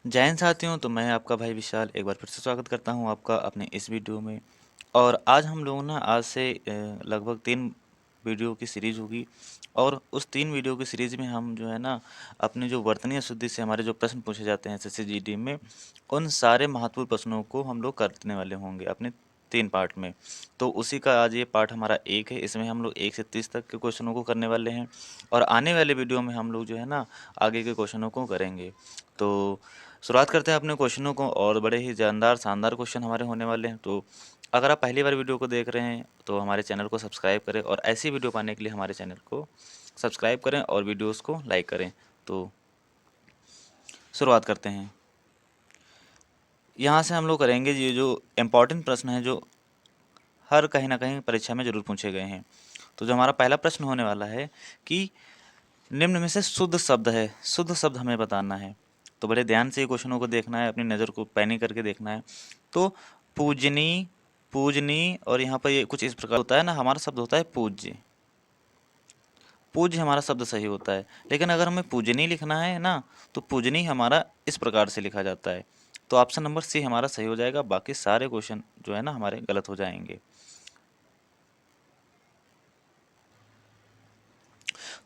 जय हिंद साथियों। तो मैं आपका भाई विशाल एक बार फिर से स्वागत करता हूं आपका अपने इस वीडियो में। और आज हम लोग ना आज से लगभग 3 वीडियो की सीरीज होगी। और उस 3 वीडियो की सीरीज में हम जो है ना अपने जो वर्तनी अशुद्धि से हमारे जो प्रश्न पूछे जाते हैं एसएससी जीडी में, उन सारे महत्वपूर्ण प्रश्नों को हम लोग करने वाले होंगे अपने 3 पार्ट में। तो उसी का आज ये पार्ट हमारा 1 है। इसमें हम लोग 1 से 30 तक के क्वेश्चनों को करने वाले हैं। और आने वाले वीडियो में हम लोग जो है ना आगे के क्वेश्चनों को करेंगे। तो शुरुआत करते हैं अपने क्वेश्चनों को। और बड़े ही जानदार शानदार क्वेश्चन हमारे होने वाले हैं। तो अगर आप पहली बार वीडियो को देख रहे हैं तो हमारे चैनल को सब्सक्राइब करें, और ऐसी वीडियो पाने के लिए हमारे चैनल को सब्सक्राइब करें और वीडियोस को लाइक करें। तो शुरुआत करते हैं। यहाँ से हम लोग करेंगे ये जो इम्पोर्टेंट प्रश्न है जो हर कहीं ना कहीं परीक्षा में जरूर पूछे गए हैं। तो जो हमारा पहला प्रश्न होने वाला है कि निम्न में से शुद्ध शब्द है, शुद्ध शब्द हमें बताना है। तो बड़े ध्यान से ये क्वेश्चनों को देखना है, अपनी नज़र को पैनी करके देखना है। तो पूजनी, पूजनी, और यहाँ पर ये कुछ इस प्रकार होता है ना, हमारा शब्द होता है पूज्य। पूज्य हमारा शब्द सही होता है, लेकिन अगर हमें पूजनी लिखना है ना तो पूजनी हमारा इस प्रकार से लिखा जाता है। तो ऑप्शन नंबर सी हमारा सही हो जाएगा। बाकी सारे क्वेश्चन जो है ना हमारे गलत हो जाएंगे।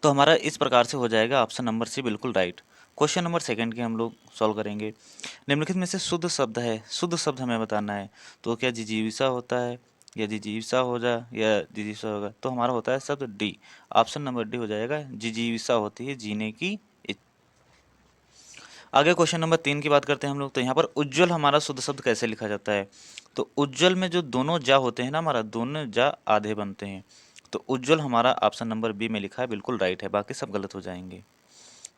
तो हमारा इस प्रकार से हो जाएगा ऑप्शन नंबर सी बिल्कुल राइट। क्वेश्चन नंबर सेकंड की हम लोग सॉल्व करेंगे। निम्नलिखित में से शुद्ध शब्द है, शुद्ध शब्द हमें बताना है। तो क्या जिजीविसा होता है, या जिजीविसा हो जा या जिजीविसा होगा? तो हमारा होता है शब्द डी। ऑप्शन नंबर डी हो जाएगा। जिजीविसा होती है जीने की इच्छा। आगे क्वेश्चन नंबर 3 की बात करते हैं हम लोग। तो यहाँ पर उज्ज्वल हमारा शुद्ध शब्द कैसे लिखा जाता है? तो उज्ज्वल में जो दोनों जा होते हैं ना, हमारा दोनों जा आधे बनते हैं। तो उज्ज्वल हमारा ऑप्शन नंबर बी में लिखा है, बिल्कुल राइट है। बाकी सब गलत हो जाएंगे।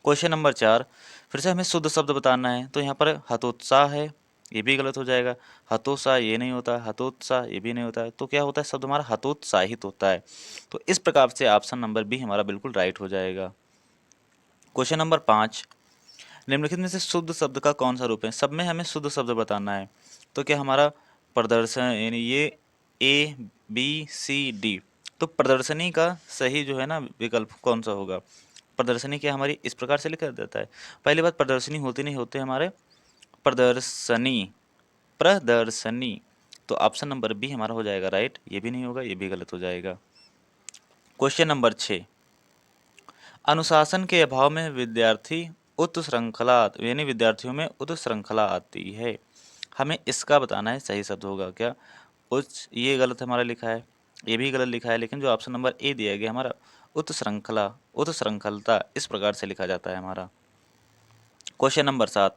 क्वेश्चन नंबर 4, फिर से हमें शुद्ध शब्द बताना है। तो यहाँ पर हतोत्साह है, ये भी गलत हो जाएगा। हतोत्साह ये नहीं होता, हतोत्साह ये भी नहीं होता है। तो क्या होता है? शब्द हमारा हतोत्साहित होता है। तो इस प्रकार से ऑप्शन नंबर बी हमारा बिल्कुल राइट हो जाएगा। क्वेश्चन नंबर 5, निम्नलिखित में से शुद्ध शब्द का कौन सा रूप है? सब में हमें शुद्ध शब्द बताना है। तो क्या हमारा प्रदर्शन, यानी ये ए बी सी डी, तो प्रदर्शनी का सही जो है ना विकल्प कौन सा होगा? प्रदर्शनी क्या हमारी इस प्रकार से लिखा जाता है? पहली बात, प्रदर्शनी होती नहीं, होते हमारे प्रदर्शनी, प्रदर्शनी। तो ऑप्शन नंबर बी हमारा हो जाएगा राइट। ये भी नहीं होगा, ये भी गलत हो जाएगा। क्वेश्चन नंबर 6, अनुशासन के अभाव में विद्यार्थी उत श्रृंखला, यानी विद्यार्थियों में उत श्रृंखला आती है। हमें इसका बताना है सही शब्द होगा क्या? उच्च, ये गलत हमारा लिखा है, ये भी गलत लिखा है। लेकिन जो ऑप्शन नंबर ए दिया गया हमारा, उत श्रृंखला, उत श्रृंखलता, इस प्रकार से लिखा जाता है हमारा। क्वेश्चन नंबर 7,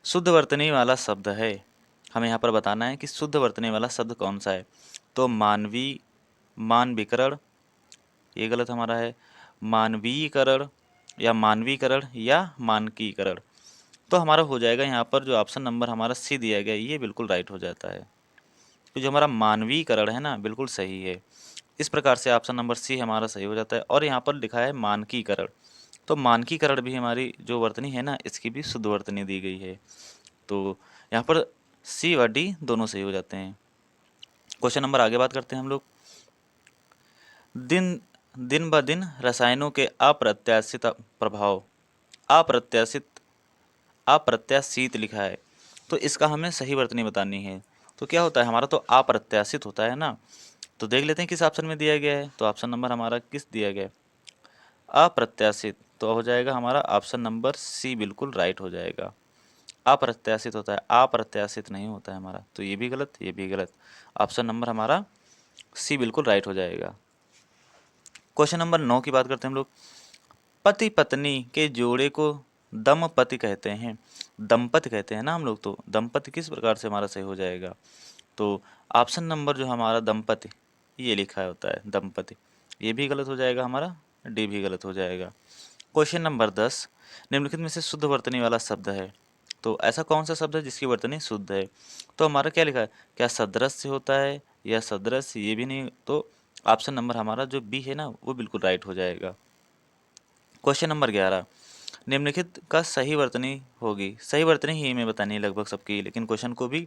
शुद्ध वर्तनी वाला शब्द है। हमें यहाँ पर बताना है कि शुद्ध वर्तनी वाला शब्द कौन सा है। तो मानवीय, मानविकरण, ये गलत हमारा है। मानवीयकरण या मानवीकरण या मानकीकरण। तो हमारा हो जाएगा यहाँ पर जो ऑप्शन नंबर हमारा सी दिया गया, ये बिल्कुल राइट हो जाता है। तो जो हमारा मानवीकरण है ना बिल्कुल सही है। इस प्रकार से ऑप्शन नंबर सी हमारा सही हो जाता है। और यहाँ पर लिखा है मानकीकरण, तो मानकीकरण भी हमारी जो वर्तनी है ना इसकी भी शुद्ध वर्तनी दी गई है। तो यहाँ पर सी व डी दोनों सही हो जाते हैं। क्वेश्चन नंबर आगे बात करते हैं हम लोग। दिन दिन ब दिन रसायनों के अप्रत्याशित प्रभाव, अप्रत्याशित, अप्रत्याशित लिखा है। तो इसका हमें सही वर्तनी बतानी है। तो क्या होता है हमारा? तो अप्रत्याशित होता है ना। तो देख लेते हैं किस ऑप्शन में दिया गया है। तो ऑप्शन नंबर हमारा किस दिया गया है? अप्रत्याशित। तो हो जाएगा हमारा ऑप्शन नंबर सी बिल्कुल राइट हो जाएगा। अप्रत्याशित होता है, अप्रत्याशित नहीं होता है हमारा। तो ये भी गलत, ये भी गलत। ऑप्शन नंबर हमारा सी बिल्कुल राइट हो जाएगा। क्वेश्चन नंबर 9 की बात करते हैं हम लोग। पति पत्नी के जोड़े को दंपति कहते हैं। दंपति कहते हैं ना हम लोग। तो दंपति किस प्रकार से हमारा सही हो जाएगा? तो ऑप्शन नंबर जो हमारा दंपति, ये लिखा होता है दंपति, ये भी गलत हो जाएगा हमारा। डी भी गलत हो जाएगा। क्वेश्चन नंबर 10, निम्नलिखित में से शुद्ध वर्तनी वाला शब्द है। तो ऐसा कौन सा शब्द है जिसकी वर्तनी शुद्ध है? तो हमारा क्या लिखा है? क्या सदृश्य होता है या सदृश? ये भी नहीं। तो ऑप्शन नंबर हमारा जो बी है ना वो बिल्कुल राइट हो जाएगा। क्वेश्चन नंबर 11, निम्नलिखित का सही वर्तनी होगी। सही वर्तनी ही हमें बतानी है लगभग सबकी, लेकिन क्वेश्चन को भी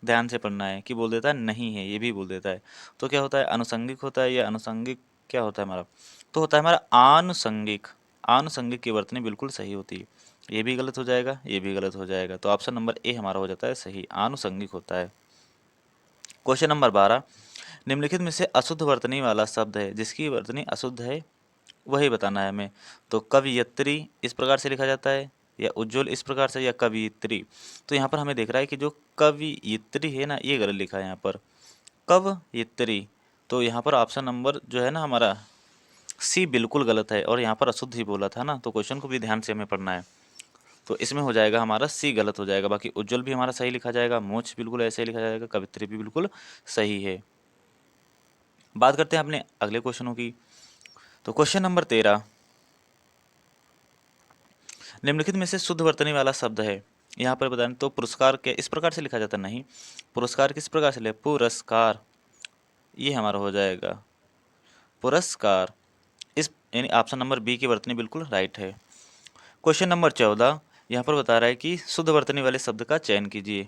ध्यान से पढ़ना है। कि बोल देता है नहीं है, ये भी बोल देता है। तो क्या होता है? अनुसंगिक होता है या अनुसंगिक क्या होता है हमारा? तो होता है हमारा आनुसंगिक। आनुसंगिक की वर्तनी बिल्कुल सही होती है। ये भी गलत हो जाएगा, ये भी गलत हो जाएगा। तो ऑप्शन नंबर ए हमारा हो जाता है सही, आनुषंगिक होता है। क्वेश्चन नंबर 12, निम्नलिखित में से अशुद्ध वर्तनी वाला शब्द है जिसकी वर्तनी अशुद्ध है, वही बताना है हमें। तो कवयित्री इस प्रकार से लिखा जाता है, या उज्ज्वल इस प्रकार से, या कवयित्री। तो यहाँ पर हमें देख रहा है कि जो कवयित्री है ना, ये गलत लिखा है यहाँ पर, कवयित्री। तो यहाँ पर ऑप्शन नंबर जो है ना हमारा सी बिल्कुल गलत है, और यहाँ पर अशुद्ध ही बोला था ना, तो क्वेश्चन को भी ध्यान से हमें पढ़ना है। तो इसमें हो जाएगा हमारा सी गलत हो जाएगा, बाकी उज्ज्वल भी हमारा सही लिखा जाएगा, मोक्ष बिल्कुल ऐसे ही लिखा जाएगा, कवित्री भी बिल्कुल सही है। बात करते हैं अपने अगले क्वेश्चनों की। तो क्वेश्चन नंबर 13, निम्नलिखित में से शुद्ध वर्तनी वाला शब्द है। यहाँ पर बताएं तो पुरस्कार के इस प्रकार से लिखा जाता नहीं, पुरस्कार किस प्रकार से ले, पुरस्कार, ये हमारा हो जाएगा पुरस्कार। इस यानी ऑप्शन नंबर बी की वर्तनी बिल्कुल राइट है। क्वेश्चन नंबर 14, यहाँ पर बता रहा है कि शुद्ध वर्तनी वाले शब्द का चयन कीजिए।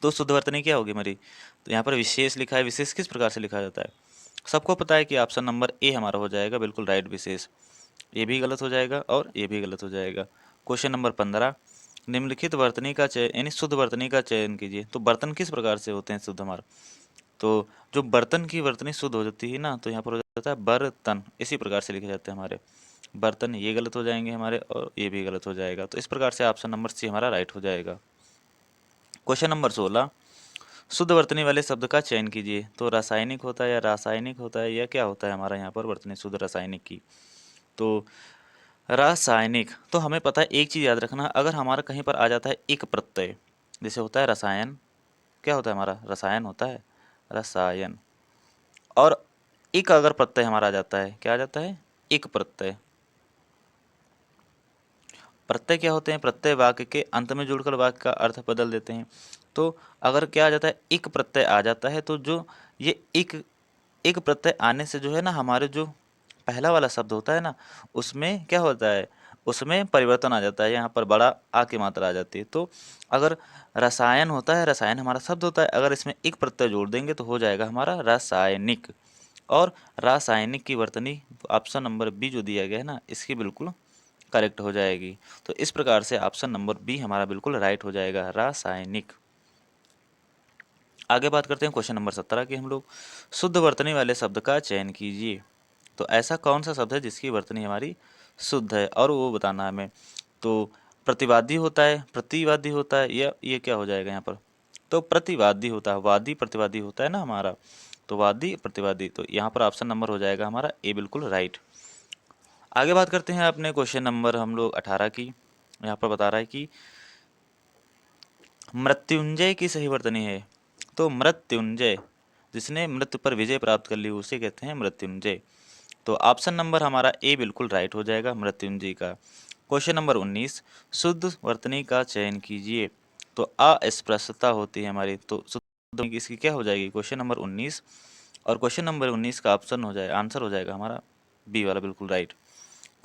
तो शुद्ध वर्तनी क्या होगी हमारी, तो यहाँ पर विशेष लिखा है, विशेष किस प्रकार से लिखा जाता है, सबको पता है कि ऑप्शन नंबर ए हमारा हो जाएगा बिल्कुल राइट, विशेष। ये भी गलत हो जाएगा और ये भी गलत हो जाएगा। क्वेश्चन नंबर 15, निम्नलिखित वर्तनी का चयन यानी शुद्ध वर्तनी का चयन कीजिए। तो बर्तन किस प्रकार से होते हैं शुद्ध हमारा, तो जो बर्तन की वर्तनी शुद्ध हो जाती है ना, तो यहाँ पर हो जाता है बर्तन, इसी प्रकार से लिखे जाते हैं हमारे बर्तन, ये गलत हो जाएंगे हमारे, और ये भी गलत हो जाएगा। तो इस प्रकार से ऑप्शन नंबर सी हमारा राइट हो जाएगा। क्वेश्चन नंबर 16, शुद्ध वर्तनी वाले शब्द का चयन कीजिए। तो रासायनिक होता है या रासायनिक होता है या क्या होता है हमारा यहाँ पर वर्तनी शुद्ध रासायनिक की, तो रासायनिक। तो हमें पता है एक चीज़ याद रखना, अगर हमारा कहीं पर आ जाता है एक प्रत्यय, जैसे होता है रसायन, क्या होता है हमारा, रसायन होता है, रसायन, और एक अगर प्रत्यय हमारा आ जाता है, क्या आ जाता है, एक प्रत्यय। प्रत्यय क्या होते हैं, प्रत्यय वाक्य के अंत में जुड़कर वाक्य का अर्थ बदल देते हैं। तो अगर क्या आ जाता है, एक प्रत्यय आ जाता है, तो जो ये एक एक प्रत्यय आने से जो है ना, हमारे जो पहला वाला शब्द होता है ना, उसमें क्या होता है, उसमें परिवर्तन आ जाता है, यहाँ पर बड़ा आ की मात्रा आ जाती है। तो अगर रसायन होता है, रसायन हमारा शब्द होता है, अगर इसमें एक प्रत्यय जोड़ देंगे तो हो जाएगा हमारा रासायनिक। और रासायनिक की वर्तनी ऑप्शन नंबर बी जो दिया गया है ना, इसकी बिल्कुल करेक्ट हो जाएगी। तो इस प्रकार से ऑप्शन नंबर बी हमारा बिल्कुल राइट हो जाएगा, रासायनिक। आगे बात करते हैं क्वेश्चन नंबर 17 की हम लोग, शुद्ध वर्तनी वाले शब्द का चयन कीजिए। तो ऐसा कौन सा शब्द है जिसकी वर्तनी हमारी शुद्ध है, और वो बताना है हमें। तो प्रतिवादी होता है, प्रतिवादी होता है, या ये क्या हो जाएगा यहाँ पर, तो प्रतिवादी होता है, वादी प्रतिवादी होता है ना हमारा, तो वादी प्रतिवादी। तो यहाँ पर ऑप्शन नंबर हो जाएगा हमारा ए बिल्कुल राइट। आगे बात करते हैं अपने क्वेश्चन नंबर हम लोग 18 की। यहाँ पर बता रहा है कि मृत्युंजय की सही वर्तनी है। तो मृत्युंजय, जिसने मृत्यु पर विजय प्राप्त कर ली उसे कहते हैं मृत्युंजय। तो ऑप्शन नंबर हमारा ए बिल्कुल राइट हो जाएगा, मृत्युंजय का। क्वेश्चन नंबर 19, शुद्ध वर्तनी का चयन कीजिए। तो अस्पृश्यता होती है हमारी, तो शुद्ध इसकी क्या हो जाएगी, क्वेश्चन नंबर 19। और क्वेश्चन नंबर 19 का ऑप्शन हो जाए आंसर हो जाएगा हमारा बी वाला बिल्कुल राइट।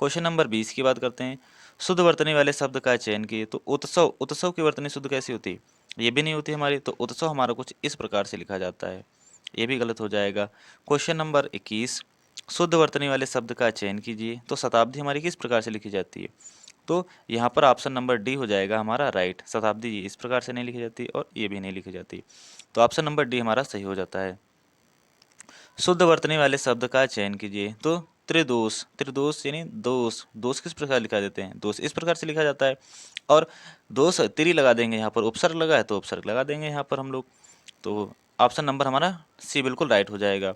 क्वेश्चन नंबर 20 की बात करते हैं, शुद्ध वर्तनी वाले शब्द का चयन किए। तो उत्सव, उत्सव की वर्तनी शुद्ध कैसी होती है, ये भी नहीं होती हमारी। तो उत्सव हमारा कुछ इस प्रकार से लिखा जाता है, ये भी गलत हो जाएगा। क्वेश्चन नंबर 21, शुद्ध वर्तनी वाले शब्द का चयन कीजिए। तो शताब्दी हमारी किस प्रकार से लिखी जाती है, तो यहाँ पर ऑप्शन नंबर डी हो जाएगा हमारा राइट, शताब्दी इस प्रकार से नहीं लिखी जाती और ये भी नहीं लिखी जाती। तो ऑप्शन नंबर डी हमारा सही हो जाता है। शुद्ध वर्तनी वाले शब्द का चयन कीजिए। तो त्रिदोष, त्रिदोष यानी दोष, दोष किस प्रकार लिखा जाते हैं, दोष इस प्रकार से लिखा जाता है। और दोष तिरी लगा देंगे, यहाँ पर उपसर्ग लगा है तो उपसर्ग लगा देंगे यहाँ पर हम लोग। तो ऑप्शन नंबर हमारा सी बिल्कुल राइट हो जाएगा।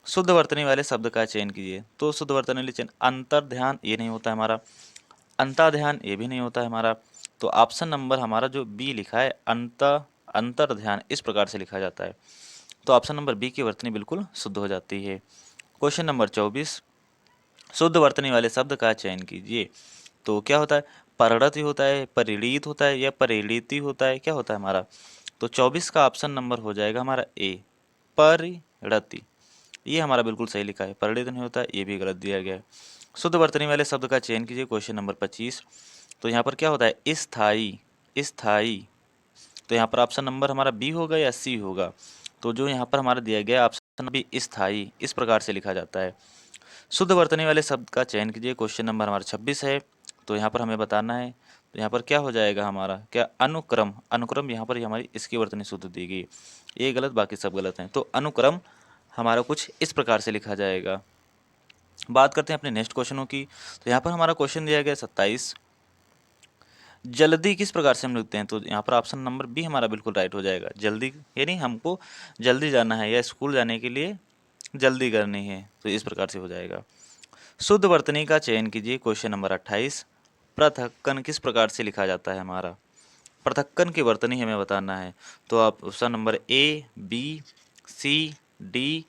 शुद्ध वर्तनी वाले शब्द का चयन कीजिए। तो शुद्ध वर्तनी वाले चयन, अंतर ध्यान ये नहीं होता है हमारा, अंता ध्यान ये भी नहीं होता है हमारा। तो ऑप्शन नंबर हमारा जो बी लिखा है, अंतर ध्यान इस प्रकार से लिखा जाता है। तो ऑप्शन नंबर बी की वर्तनी बिल्कुल शुद्ध हो जाती है। क्वेश्चन नंबर 24, शुद्ध वर्तनी वाले शब्द का चयन कीजिए। तो क्या होता है, परिणति होता है, परिणीत होता है, या परिणीति होता है, क्या होता है हमारा। तो 24 का ऑप्शन नंबर हो जाएगा हमारा ए, परिणति। ये हमारा बिल्कुल सही लिखा है, परिणित नहीं होता है, ये भी गलत दिया गया है। शुद्ध वर्तनी वाले शब्द का चयन कीजिए। क्वेश्चन नंबर 25, तो यहाँ पर क्या होता है, स्थायी, स्थायी। तो यहाँ पर ऑप्शन नंबर हमारा बी होगा या सी होगा, तो जो यहाँ पर हमारा दिया गया ऑप्शन बी, स्थायी इस प्रकार से लिखा जाता है। शुद्ध वर्तनी वाले शब्द का चयन कीजिए। क्वेश्चन नंबर हमारा 26 है। तो यहाँ पर हमें बताना है, तो यहाँ पर क्या हो जाएगा हमारा, क्या अनुक्रम, अनुक्रम यहाँ पर हमारी इसकी वर्तनी शुद्ध दी गई, ये गलत बाकी सब गलत हैं। तो अनुक्रम हमारा कुछ इस प्रकार से लिखा जाएगा। बात करते हैं अपने नेक्स्ट क्वेश्चनों की। तो यहाँ पर हमारा क्वेश्चन दिया गया 27, जल्दी किस प्रकार से हम लिखते हैं। तो यहाँ पर ऑप्शन नंबर बी हमारा बिल्कुल राइट हो जाएगा। जल्दी यानी हमको जल्दी जाना है या स्कूल जाने के लिए जल्दी करनी है, तो इस प्रकार से हो जाएगा। शुद्ध वर्तनी का चयन कीजिए। क्वेश्चन नंबर 28, पृथक्कन किस प्रकार से लिखा जाता है हमारा, पृथक्कन की वर्तनी हमें बताना है। तो आप option number A, B, C, D,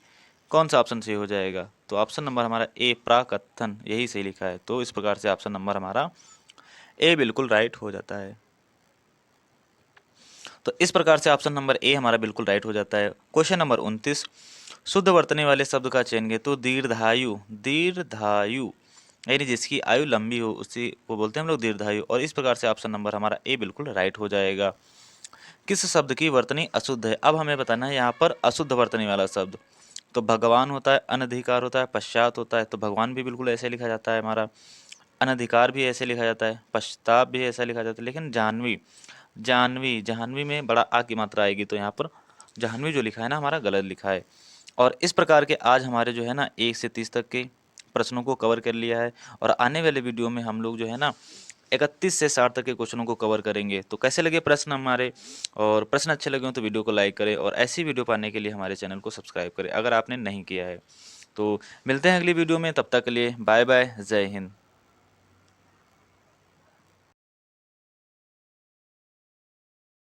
कौन सा ऑप्शन सही हो जाएगा। तो ऑप्शन नंबर हमारा ए, प्राकथन, यही सही लिखा है। तो इस प्रकार से ऑप्शन नंबर हमारा ए बिल्कुल राइट हो जाता है। तो इस प्रकार से ऑप्शन नंबर ए हमारा बिल्कुल राइट हो जाता है। क्वेश्चन नंबर 29, शुद्ध वर्तनी वाले शब्द का चयन कीजिए। तो दीर्घायु, दीर्घायु यानी जिसकी आयु लंबी हो उसी को बोलते हैं हम लोग दीर्घायु। और इस प्रकार से ऑप्शन नंबर हमारा ए बिल्कुल राइट हो जाएगा। किस शब्द की वर्तनी अशुद्ध है। अब हमें बताना है यहाँ पर अशुद्ध वर्तनी वाला शब्द। तो भगवान होता है, अनधिकार होता है, पश्चात होता है। तो भगवान भी बिल्कुल ऐसे लिखा जाता है हमारा, अनधिकार भी ऐसे लिखा जाता है, पश्चाताप भी ऐसा लिखा जाता है। लेकिन जाह्नवी, जाह्नवी, जाह्नवी में बड़ा आ की मात्रा आएगी, तो यहाँ पर जाह्नवी जो लिखा है ना हमारा गलत लिखा है। और इस प्रकार के आज हमारे जो है ना 1 से 30 तक के प्रश्नों को कवर कर लिया है। और आने वाले वीडियो में हम लोग जो है ना 31 से 60 तक के क्वेश्चनों को कवर करेंगे। तो कैसे लगे प्रश्न हमारे, और प्रश्न अच्छे लगे हो तो वीडियो को लाइक करें, और ऐसी वीडियो पाने के लिए हमारे चैनल को सब्सक्राइब करें अगर आपने नहीं किया है। तो मिलते हैं अगली वीडियो में, तब तक के लिए बाय बाय, जय हिंद।